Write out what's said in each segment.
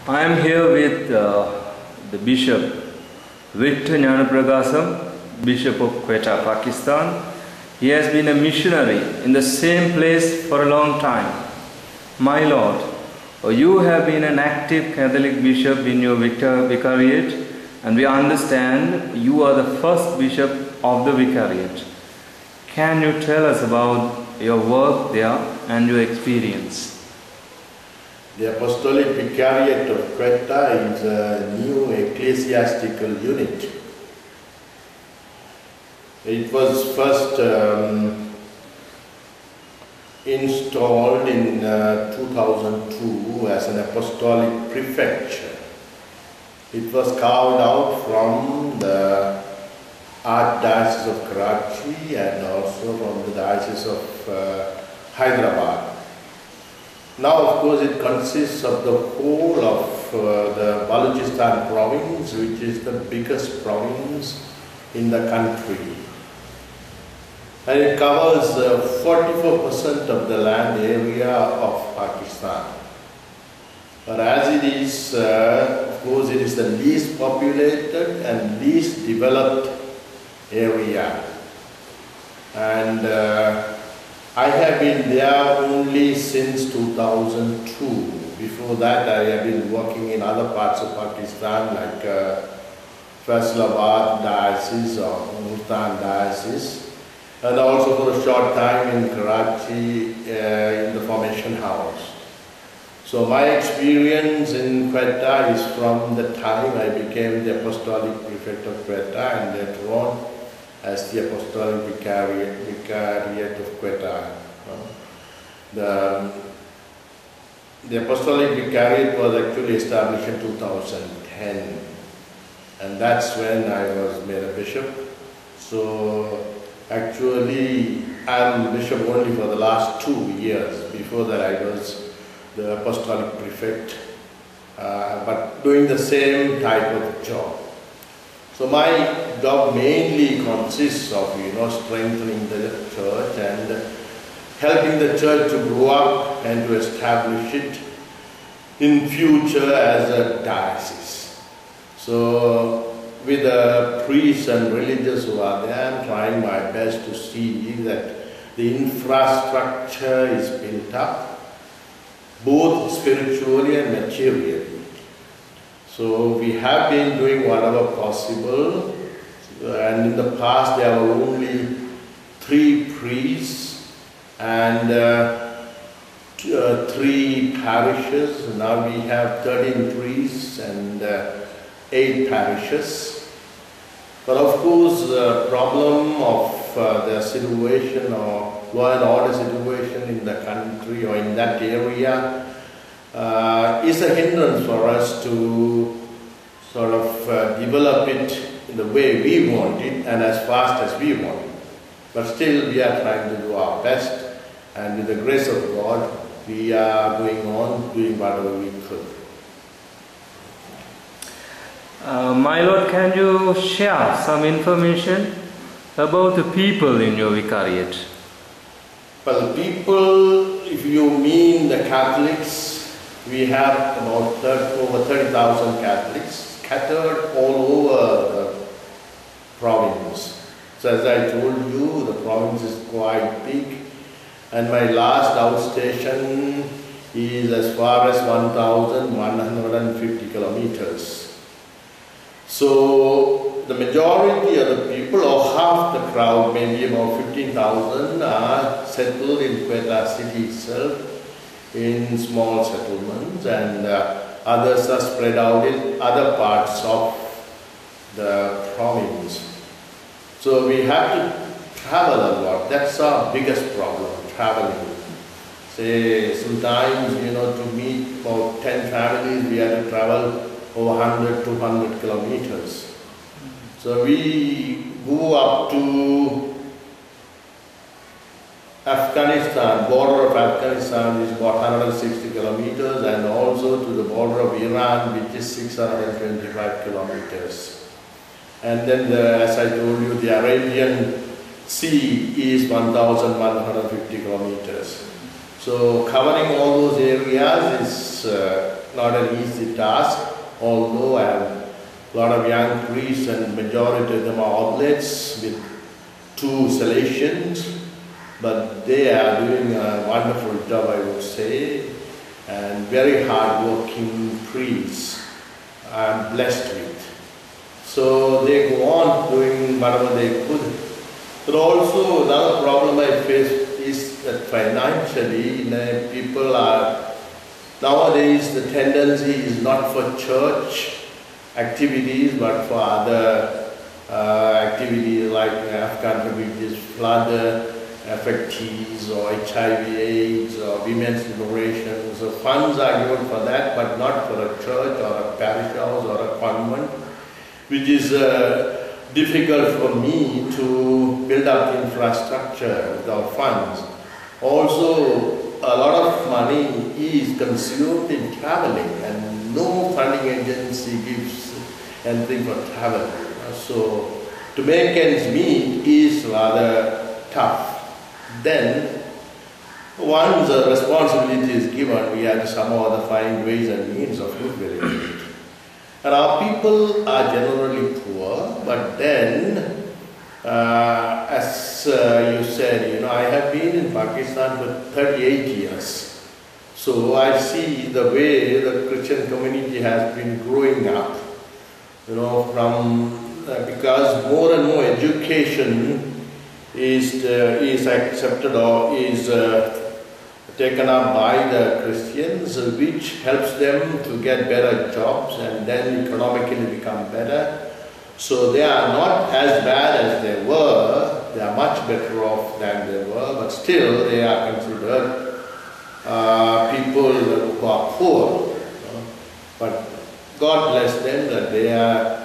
I am here with the Bishop Gnanapragasm, Bishop of Quetta, Pakistan. He has been a missionary in the same place for a long time. My Lord, you have been an active Catholic bishop in your vicariate, and we understand you are the first bishop of the vicariate. Can you tell us about your work there and your experience? The Apostolic Vicariate of Quetta is a new ecclesiastical unit. It was first installed in 2002 as an apostolic prefecture. It was carved out from the Archdiocese of Karachi and also from the Diocese of Hyderabad. Now, of course, it consists of the whole of the Balochistan province, which is the biggest province in the country. And it covers 44% of the land area of Pakistan. But as it is, of course, it is the least populated and least developed area. And I have been there only since 2002. Before that, I have been working in other parts of Pakistan like Faisalabad Diocese or Multan Diocese, and also for a short time in Karachi in the Formation House. So my experience in Quetta is from the time I became the Apostolic Prefect of Quetta and later on as the Apostolic Vicariate of Quetta. The Apostolic Vicariate was actually established in 2010, and that's when I was made a bishop. So actually I'm bishop only for the last 2 years. Before that I was the Apostolic Prefect, but doing the same type of job. So my job mainly consists of, strengthening the church and helping the church to grow up and to establish it in future as a diocese. So with the priests and religious who are there, I'm trying my best to see that the infrastructure is built up, both spiritually and materially. So we have been doing whatever possible, and in the past there were only 3 priests and 3 parishes. Now we have 13 priests and 8 parishes. But of course the problem of the situation or law and order situation in the country or in that area is a hindrance for us to sort of develop it in the way we want it and as fast as we want it. But still we are trying to do our best, and with the grace of God we are going on doing whatever we could. My Lord, can you share some information about the people in your vicariate? Well, the people, if you mean the Catholics, we have about over 30,000 Catholics scattered all over the province. So as I told you, the province is quite big, and my last outstation is as far as 1,150 kilometers. So the majority of the people, or half the crowd, maybe about 15,000, are settled in Quetta city itself in small settlements, and others are spread out in other parts of the province. So we have to travel a lot. That's our biggest problem, traveling. Say sometimes, to meet about 10 families, we have to travel over 100, 200 kilometers. So we go up to Afghanistan, border of Afghanistan is about 160 kilometers, and also to the border of Iran, which is 625 kilometers. And then, as I told you, the Arabian Sea is 1,150 kilometers. So covering all those areas is not an easy task, although I have a lot of young priests and majority of them are oblates with 2 salations, but they are doing a wonderful job, I would say, and very hard-working priests I'm blessed with. So they go on doing whatever they could. But also another problem I face is that financially, people are, nowadays the tendency is not for church activities but for other activities like contributors, flood affectees or HIV/AIDS or women's liberation. So funds are given for that, but not for a church or a parish house or a convent, which is difficult for me to build up infrastructure without funds. Also, a lot of money is consumed in traveling, and no funding agency gives anything for travel. So, to make ends meet is rather tough. Then, once a responsibility is given, we have to somehow or other find ways and means of fulfilling it. And our people are generally poor, but then, as you said, I have been in Pakistan for 38 years. So I see the way the Christian community has been growing up, because more and more education is accepted or is taken up by the Christians, which helps them to get better jobs and then economically become better. So they are not as bad as they were, they are much better off than they were, but still they are considered people who are poor. But God bless them that they are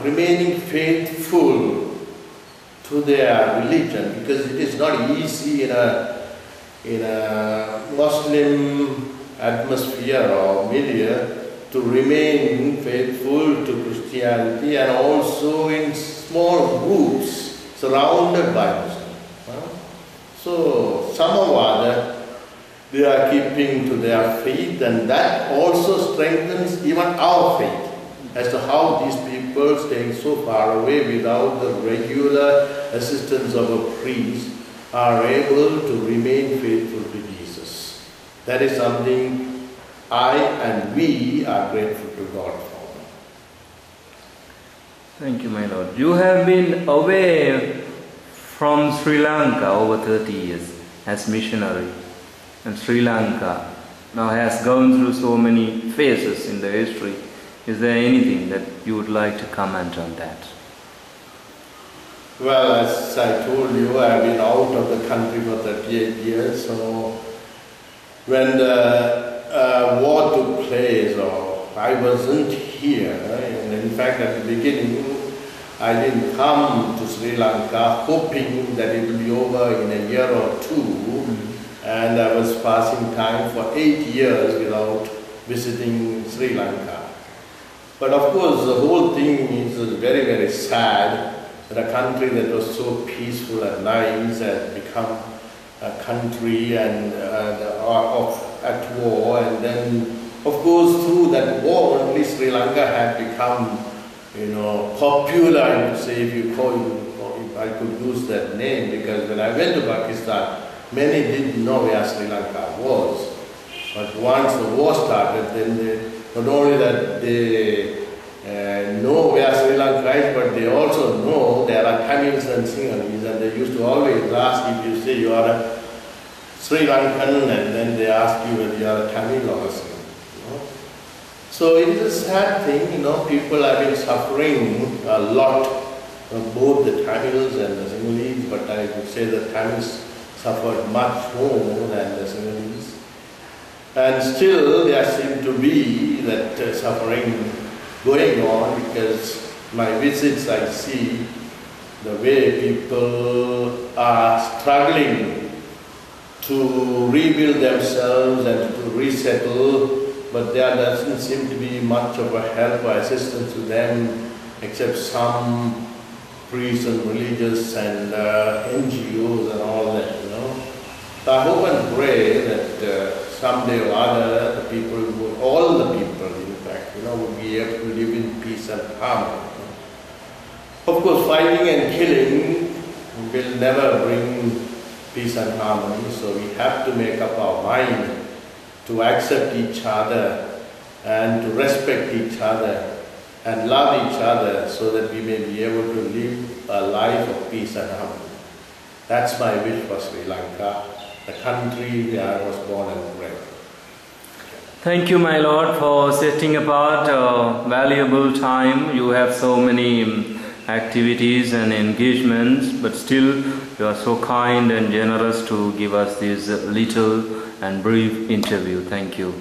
remaining faithful to their religion, because it is not easy in a Muslim atmosphere or milieu to remain faithful to Christianity, and also in small groups surrounded by Muslims. So somehow or other they are keeping to their faith, and that also strengthens even our faith as to how these people staying so far away without the regular assistance of a priest are able to remain faithful to Jesus. That is something I and we are grateful to God for. Thank you, my Lord. You have been away from Sri Lanka over 30 years as missionary, and Sri Lanka now has gone through so many phases in the history. Is there anything that you would like to comment on that? Well, as I told you, I have been out of the country for 38 years, so when the war took place, or I wasn't here, and in fact at the beginning I didn't come to Sri Lanka hoping that it will be over in a year or two, and I was passing time for 8 years without visiting Sri Lanka. But of course the whole thing is very, very sad. That a country that was so peaceful and nice has become a country and at war, and then of course through that war only Sri Lanka had become popular, I would say, if I could use that name, because when I went to Pakistan many didn't know where Sri Lanka was. But once the war started, then they, not only that they know where Sri Lanka is, but they also know there are Tamils and Sinhalese, and they used to always ask if you say you are a Sri Lankan, and then they ask you whether you are a Tamil or a Sinhalese. So it is a sad thing, people have been suffering a lot, both the Tamils and the Sinhalese, but I would say the Tamils suffered much more than the Sinhalese. And still there seems to be that suffering going on, because my visits I see the way people are struggling to rebuild themselves and to resettle, but there doesn't seem to be much of a help or assistance to them, except some priests and religious and NGOs and all that, So I hope and pray that someday or other, the people, all the people, in fact, would be able to live in peace and harmony. Of course, fighting and killing will never bring peace and harmony, so we have to make up our mind to accept each other and to respect each other and love each other so that we may be able to live a life of peace and harmony. That's my wish for Sri Lanka, the country where I was born and bred. Thank you, my Lord, for setting apart valuable time. You have so many activities and engagements, but still you are so kind and generous to give us this little and brief interview. Thank you.